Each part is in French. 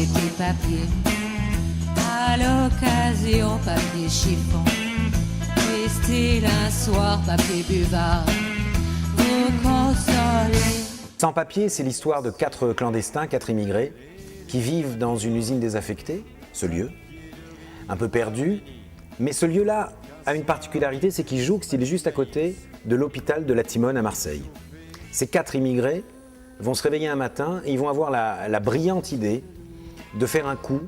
c'était papier. À l'occasion, papier chiffon. Style un soir, papier buvard. Vous consoler. Sans papier, c'est l'histoire de 4 clandestins, 4 immigrés, qui vivent dans une usine désaffectée, ce lieu, un peu perdu. Mais ce lieu-là a une particularité, c'est qu'il jouxte, il est juste à côté de l'hôpital de la Timone à Marseille. Ces 4 immigrés vont se réveiller un matin et ils vont avoir la brillante idée de faire un coup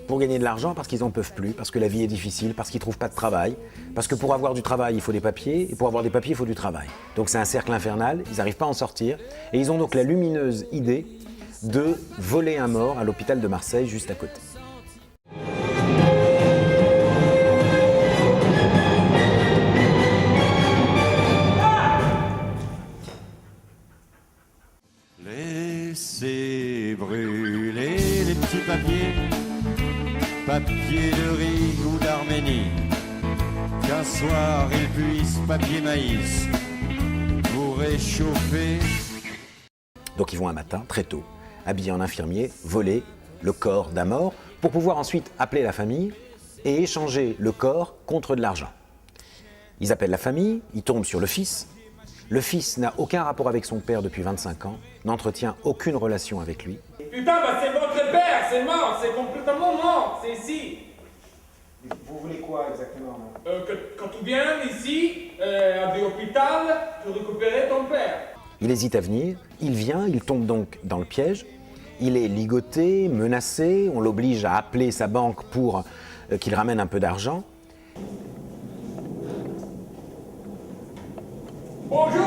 pour gagner de l'argent parce qu'ils n'en peuvent plus, parce que la vie est difficile, parce qu'ils ne trouvent pas de travail, parce que pour avoir du travail, il faut des papiers, et pour avoir des papiers, il faut du travail. Donc c'est un cercle infernal, ils n'arrivent pas à en sortir, et ils ont donc la lumineuse idée de voler un mort à l'hôpital de Marseille, juste à côté. Laissez brûler les petits papiers, papier de riz ou d'Arménie, qu'un soir ils puissent, papier maïs, vous réchauffer. Donc ils vont un matin, très tôt, habillés en infirmier, voler le corps d'un mort pour pouvoir ensuite appeler la famille et échanger le corps contre de l'argent. Ils appellent la famille, ils tombent sur le fils. Le fils n'a aucun rapport avec son père depuis 25 ans, n'entretient aucune relation avec lui. Putain, bah c'est votre père, c'est mort, c'est complètement mort, c'est ici. Vous voulez quoi exactement? Quand tu viens ici, à l'hôpital, tu récupérer ton père. Il hésite à venir, il vient, il tombe donc dans le piège. Il est ligoté, menacé, on l'oblige à appeler sa banque pour qu'il ramène un peu d'argent. Bonjour.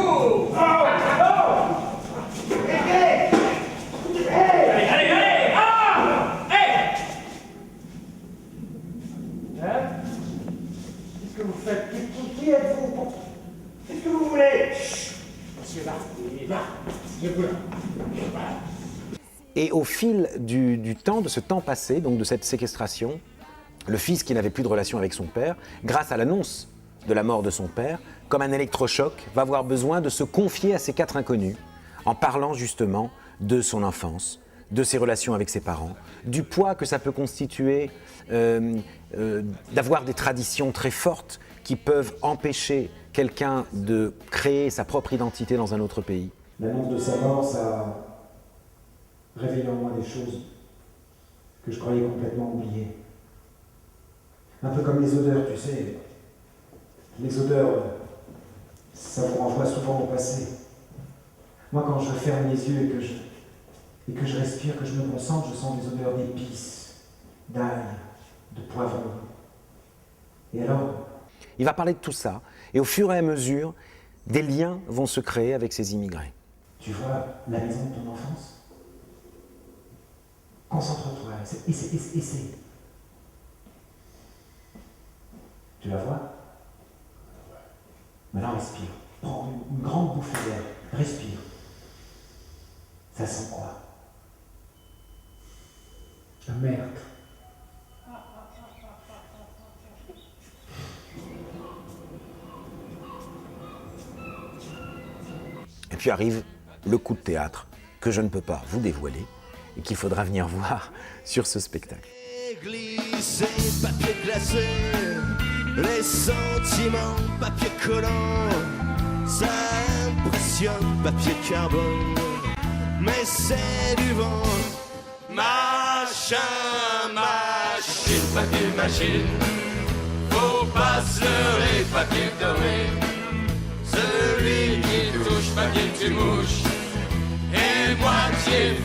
Qu'est-ce que vous faites? Qui êtes-vous? Qu'est-ce que vous voulez? Monsieur, là, Et au fil du temps, de ce temps passé, donc de cette séquestration, le fils qui n'avait plus de relation avec son père, grâce à l'annonce de la mort de son père, comme un électrochoc, va avoir besoin de se confier à ces 4 inconnus, en parlant justement de son enfance, de ses relations avec ses parents, du poids que ça peut constituer d'avoir des traditions très fortes qui peuvent empêcher quelqu'un de créer sa propre identité dans un autre pays. L'annonce de sa mort, ça a réveillé en moi des choses que je croyais complètement oubliées. Un peu comme les odeurs, tu sais. Les odeurs, ça vous renvoie souvent au passé. Moi, quand je ferme les yeux et que je respire, que je me concentre, je sens des odeurs d'épices, d'ail, de poivron. Et alors, il va parler de tout ça, et au fur et à mesure, des liens vont se créer avec ces immigrés. tu vois la maison de ton enfance? Concentre-toi, essaie. Tu la vois? Maintenant, respire. Prends une grande bouffée d'air. Respire. Ça sent quoi? Un meurtre. Et puis arrive le coup de théâtre que je ne peux pas vous dévoiler et qu'il faudra venir voir sur ce spectacle. Glissé, papier glacé, les sentiments, papier collant, ça impressionne, papier carbone, mais c'est du vent. Machin, machine, papier machine, faut pas se leurrer, papier doré, celui qui touche, papier tu mouches, et moitié